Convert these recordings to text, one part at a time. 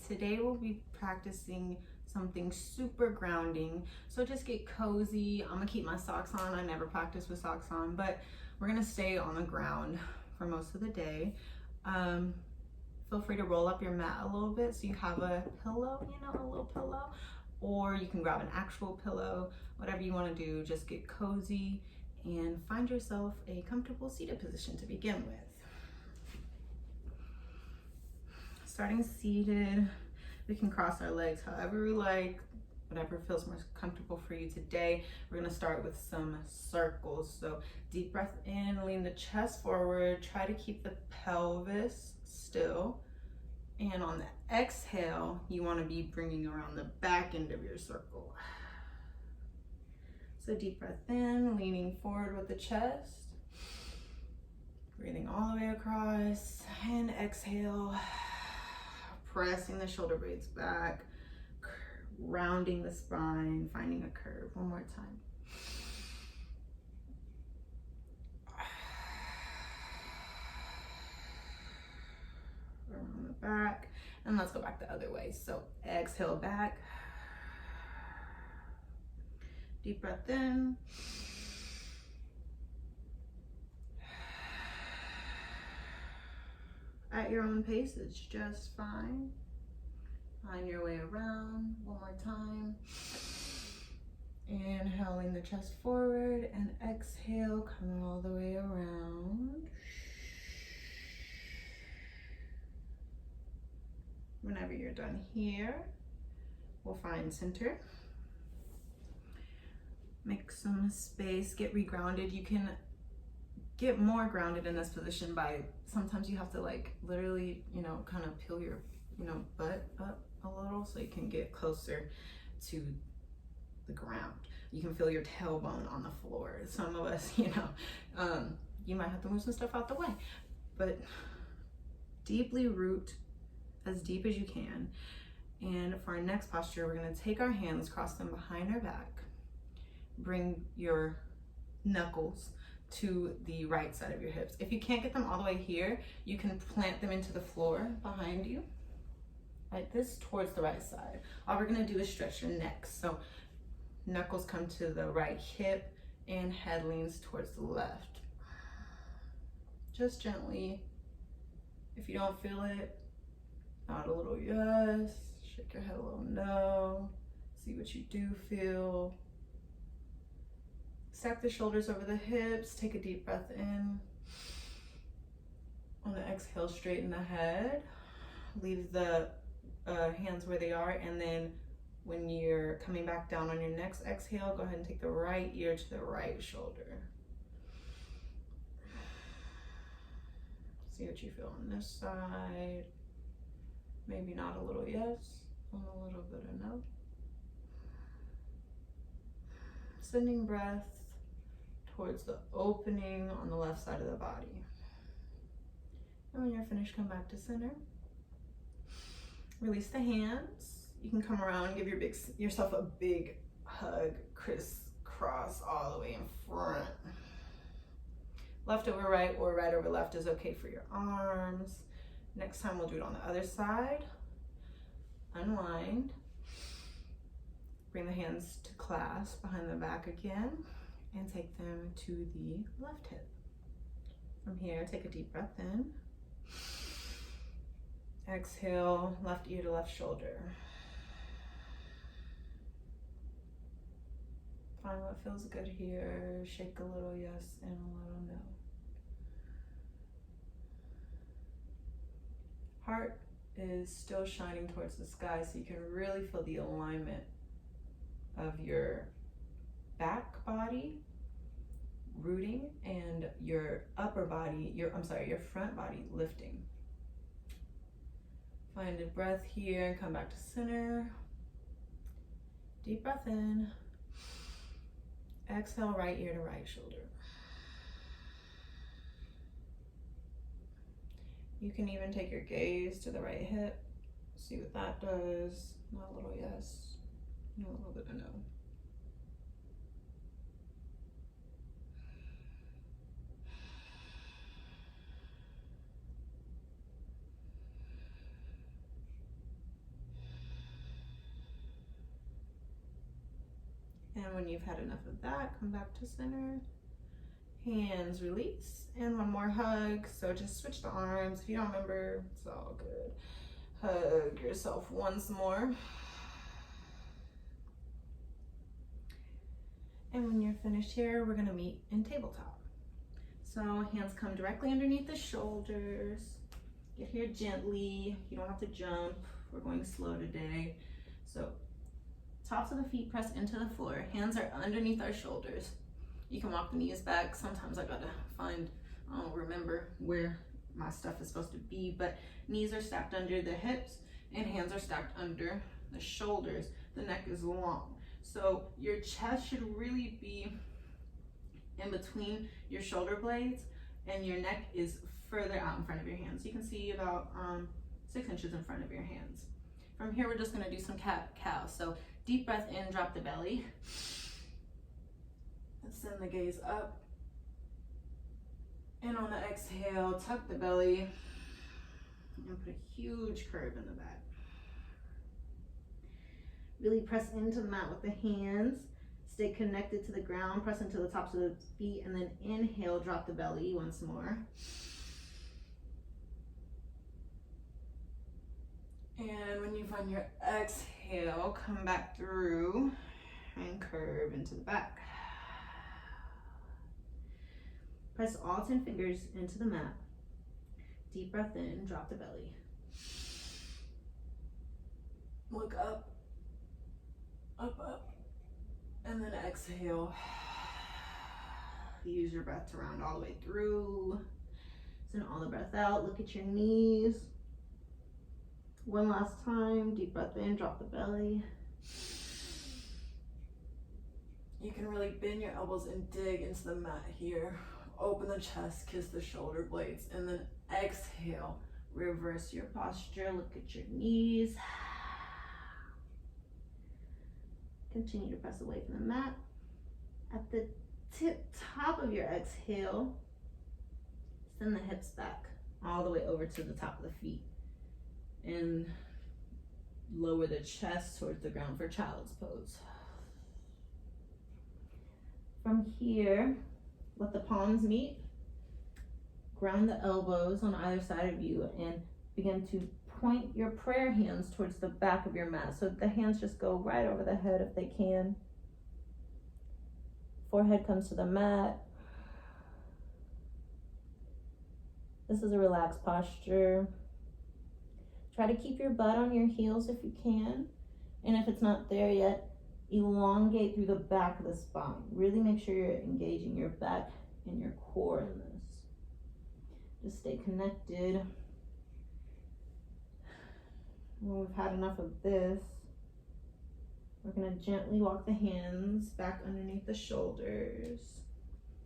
Today we'll be practicing something super grounding. So just get cozy. I'm gonna keep my socks on. I never practice with socks on, but we're gonna stay on the ground for most of the day. Feel free to roll up your mat a little bit so you have a pillow, a little pillow, or you can grab an actual pillow, whatever you want to do. Just get cozy and find yourself a comfortable seated position to begin with. Starting seated, we can cross our legs however we like, whatever feels most comfortable for you today. We're gonna start with some circles. So deep breath in, lean the chest forward, try to keep the pelvis still. And on the exhale, you wanna be bringing around the back end of your circle. So deep breath in, leaning forward with the chest. Breathing all the way across, and exhale, pressing the shoulder blades back, rounding the spine, finding a curve. One more time. Around the back, and let's go back the other way. So exhale back, deep breath in, at your own pace, it's just fine. Find your way around. One more time. Inhaling the chest forward, and exhale, coming all the way around. Whenever you're done here, we'll find center. Make some space, get regrounded. You can get more grounded in this position by, sometimes you have to literally, kind of peel your, butt up a little so you can get closer to the ground. You can feel your tailbone on the floor. Some of us, you might have to move some stuff out the way, but deeply root as deep as you can. And for our next posture, we're gonna take our hands, cross them behind our back, bring your knuckles to the right side of your hips. If you can't get them all the way here, you can plant them into the floor behind you, like this, towards the right side. All we're gonna do is stretch your neck. So knuckles come to the right hip and head leans towards the left. Just gently. If you don't feel it, nod a little yes, shake your head a little no, see what you do feel. Stack the shoulders over the hips, take a deep breath in. On the exhale, straighten the head. Leave the hands where they are, and then when you're coming back down on your next exhale, go ahead and take the right ear to the right shoulder. See what you feel on this side. Maybe not a little yes, and a little bit of no. Sending breath towards the opening on the left side of the body. And when you're finished, come back to center. Release the hands. You can come around, give yourself a big hug, crisscross all the way in front. Left over right or right over left is okay for your arms. Next time we'll do it on the other side. Unwind. Bring the hands to clasp behind the back again and take them to the left hip. From here, take a deep breath in. Exhale, left ear to left shoulder. Find what feels good here. Shake a little yes and a little no. Heart is still shining towards the sky, so you can really feel the alignment of your back body rooting and your upper body, your front body lifting. Find a breath here and come back to center. Deep breath in. Exhale, right ear to right shoulder. You can even take your gaze to the right hip. See what that does. Not a little yes, not a little bit of no. And when you've had enough of that, come back to center. Hands release, and one more hug. So just switch the arms. If you don't remember, it's all good. Hug yourself once more. And when you're finished here, we're gonna meet in tabletop. So hands come directly underneath the shoulders. Get here gently. You don't have to jump. We're going slow today. So tops of the feet press into the floor. Hands are underneath our shoulders. You can walk the knees back. Sometimes I gotta find, I don't remember where my stuff is supposed to be, but knees are stacked under the hips and hands are stacked under the shoulders. The neck is long. So your chest should really be in between your shoulder blades and your neck is further out in front of your hands. You can see about 6 inches in front of your hands. From here, we're just gonna do some cat-cow. So deep breath in, drop the belly. Send the gaze up. And on the exhale, tuck the belly and put a huge curve in the back. Really press into the mat with the hands. Stay connected to the ground, press into the tops of the feet, and then inhale, drop the belly once more. And when you find your exhale, come back through and curve into the back. Press all 10 fingers into the mat. Deep breath in, drop the belly. Look up, up, up, and then exhale. Use your breath to round all the way through. Send all the breath out, look at your knees. One last time, deep breath in, drop the belly. You can really bend your elbows and dig into the mat here. Open the chest, kiss the shoulder blades, and then exhale. Reverse your posture, look at your knees. Continue to press away from the mat. At the top of your exhale, send the hips back all the way over to the top of the feet. And lower the chest towards the ground for child's pose. From here, let the palms meet. Ground the elbows on either side of you and begin to point your prayer hands towards the back of your mat. So the hands just go right over the head if they can. Forehead comes to the mat. This is a relaxed posture. Try to keep your butt on your heels if you can. And if it's not there yet, elongate through the back of the spine. Really make sure you're engaging your back and your core in this. Just stay connected. When we've had enough of this, we're gonna gently walk the hands back underneath the shoulders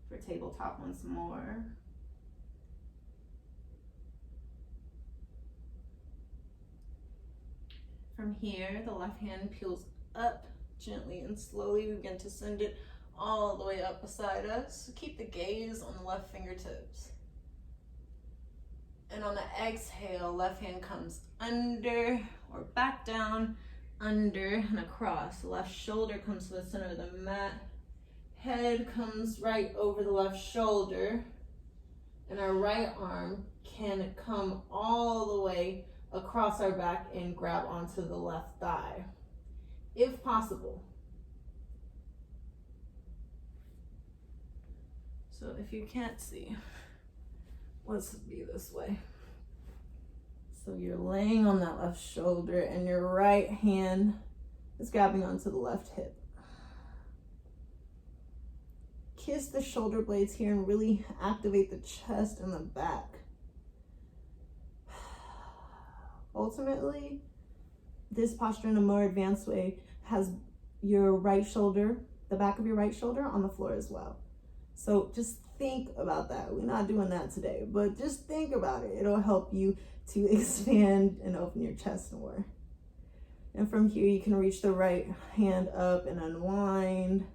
for tabletop once more. From here, the left hand peels up gently and slowly. We begin to send it all the way up beside us. So keep the gaze on the left fingertips. And on the exhale, left hand comes under or back down, under and across. The left shoulder comes to the center of the mat. Head comes right over the left shoulder. And our right arm can come all the way across our back and grab onto the left thigh, if possible. So if you can't see, let's be this way. So you're laying on that left shoulder and your right hand is grabbing onto the left hip. Kiss the shoulder blades here and really activate the chest and the back. Ultimately, this posture in a more advanced way has your right shoulder, the back of your right shoulder on the floor as well. So just think about that. We're not doing that today, but just think about it. It'll help you to expand and open your chest more. And from here, you can reach the right hand up and unwind.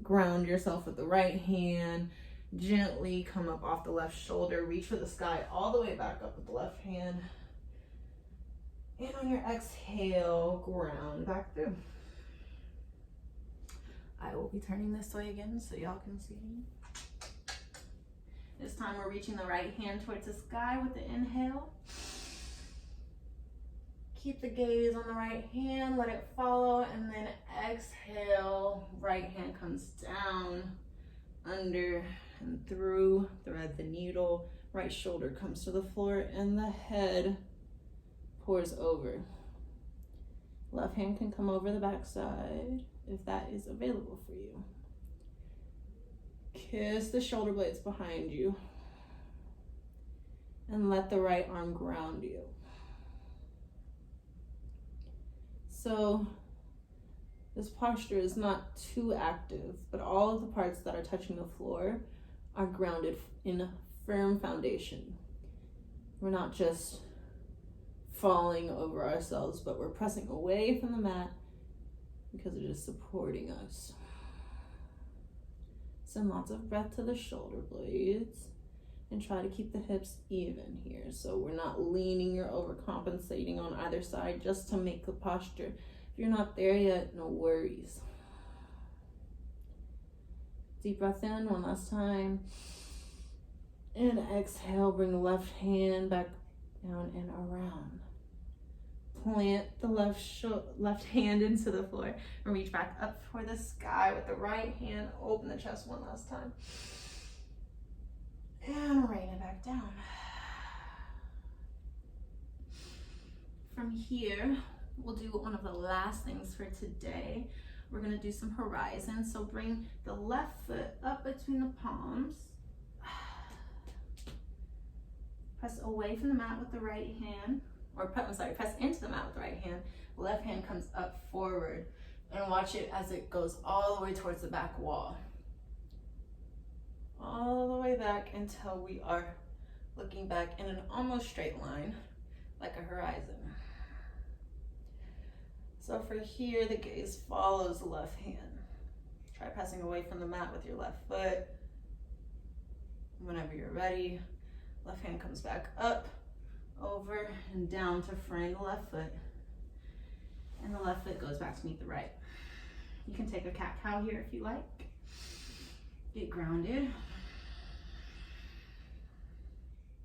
Ground yourself with the right hand. Gently come up off the left shoulder. Reach for the sky all the way back up with the left hand. And on your exhale, ground back through. I will be turning this way again so y'all can see. This time we're reaching the right hand towards the sky with the inhale. Keep the gaze on the right hand, let it follow, and then exhale. Right hand comes down, under and through, thread the needle. Right shoulder comes to the floor and the head pours over. Left hand can come over the backside if that is available for you. Kiss the shoulder blades behind you and let the right arm ground you. So this posture is not too active, but all of the parts that are touching the floor are grounded in a firm foundation. We're not just falling over ourselves, but we're pressing away from the mat because it is supporting us. Send lots of breath to the shoulder blades and try to keep the hips even here. So we're not leaning or overcompensating on either side just to make the posture. If you're not there yet, no worries. Deep breath in one last time. And exhale, bring the left hand back down and around. Plant the left hand into the floor and reach back up for the sky with the right hand. Open the chest one last time. And rain it back down. From here, we'll do one of the last things for today. We're gonna do some horizon. So bring the left foot up between the palms. Press away from the mat with the right hand. Press into the mat with the right hand. Left hand comes up forward. And watch it as it goes all the way towards the back wall. All the way back until we are looking back in an almost straight line, like a horizon. So for here, the gaze follows the left hand. Try pressing away from the mat with your left foot. Whenever you're ready, left hand comes back up, over and down to frame the left foot. And the left foot goes back to meet the right. You can take a cat-cow here if you like. Get grounded.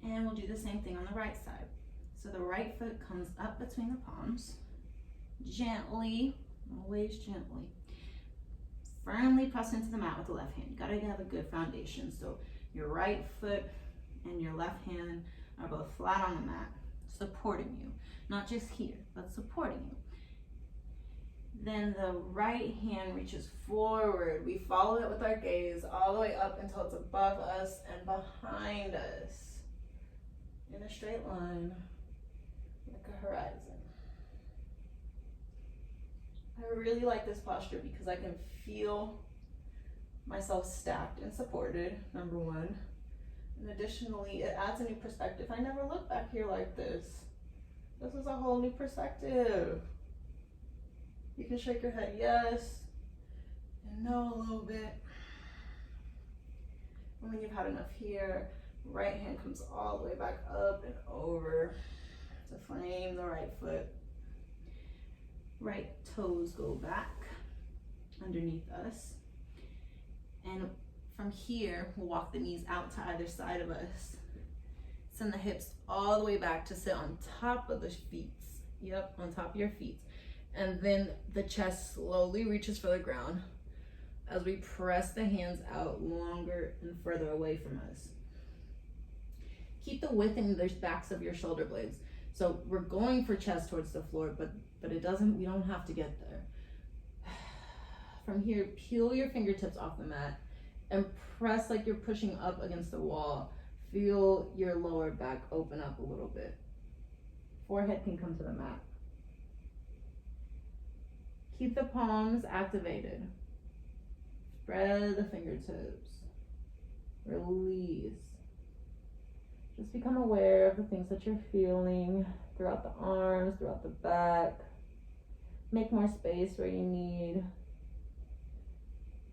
And we'll do the same thing on the right side. So the right foot comes up between the palms. Gently, always gently. Firmly press into the mat with the left hand. You gotta have a good foundation. So your right foot and your left hand are both flat on the mat, supporting you. Not just here, but supporting you. Then the right hand reaches forward. We follow it with our gaze all the way up until it's above us and behind us in a straight line, like a horizon. I really like this posture because I can feel myself stacked and supported, number one. And additionally, it adds a new perspective. I never looked back here like this. This is a whole new perspective. You can shake your head yes and no a little bit. And when you've had enough here, right hand comes all the way back up and over to frame the right foot. Right toes go back underneath us. And from here, we'll walk the knees out to either side of us. Send the hips all the way back to sit on top of the feet. Yep, on top of your feet. And then the chest slowly reaches for the ground as we press the hands out longer and further away from us. Keep the width in the backs of your shoulder blades. So we're going for chest towards the floor, but we don't have to get there. From here, peel your fingertips off the mat and press like you're pushing up against the wall. Feel your lower back open up a little bit. Forehead can come to the mat. Keep the palms activated. Spread the fingertips. Release. Just become aware of the things that you're feeling throughout the arms, throughout the back. Make more space where you need.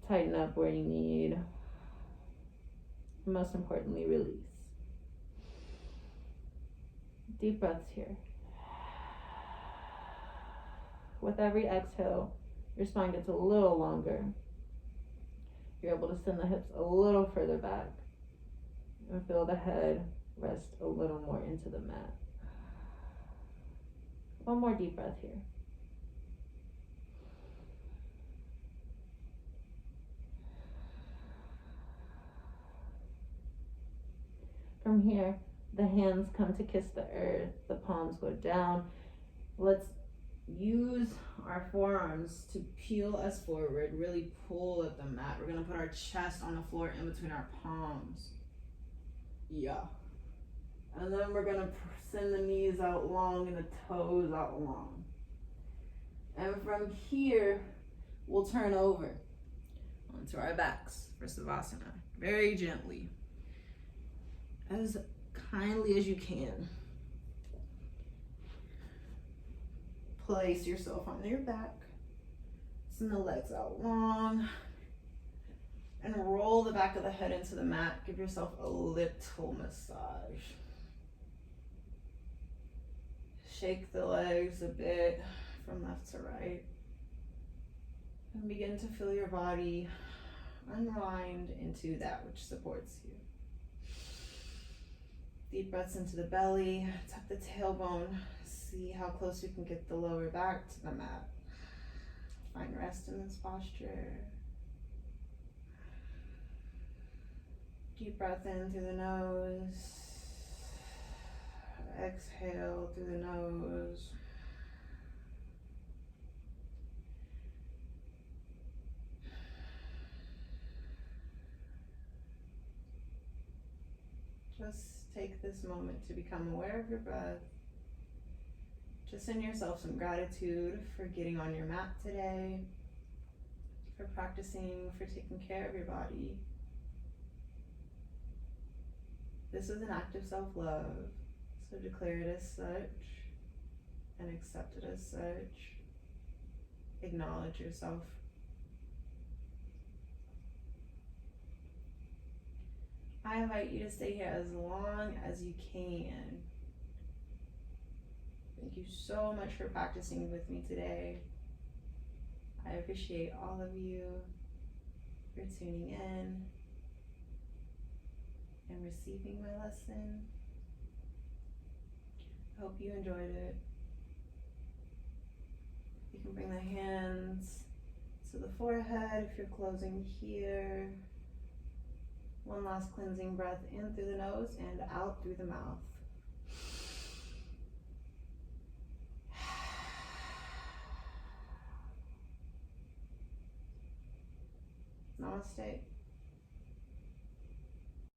Tighten up where you need. And most importantly, release. Deep breaths here. With every exhale, your spine gets a little longer. You're able to send the hips a little further back and feel the head rest a little more into the mat. One more deep breath here. From here, the hands come to kiss the earth, the palms go down. Let's use our forearms to peel us forward, really pull at the mat. We're gonna put our chest on the floor in between our palms. Yeah. And then we're gonna send the knees out long and the toes out long. And from here, we'll turn over onto our backs for Savasana, very gently, as kindly as you can. Place yourself on your back, send the legs out long, and roll the back of the head into the mat. Give yourself a little massage. Shake the legs a bit from left to right, and begin to feel your body unwind into that which supports you. Deep breaths into the belly, tuck the tailbone, see how close you can get the lower back to the mat. Find rest in this posture. Deep breath in through the nose. Exhale through the nose. Just take this moment to become aware of your breath. Just send yourself some gratitude for getting on your mat today, for practicing, for taking care of your body. This is an act of self-love, so declare it as such and accept it as such. Acknowledge yourself. I invite you to stay here as long as you can. Thank you so much for practicing with me today. I appreciate all of you for tuning in and receiving my lesson. I hope you enjoyed it. You can bring the hands to the forehead if you're closing here. One last cleansing breath in through the nose and out through the mouth. Namaste.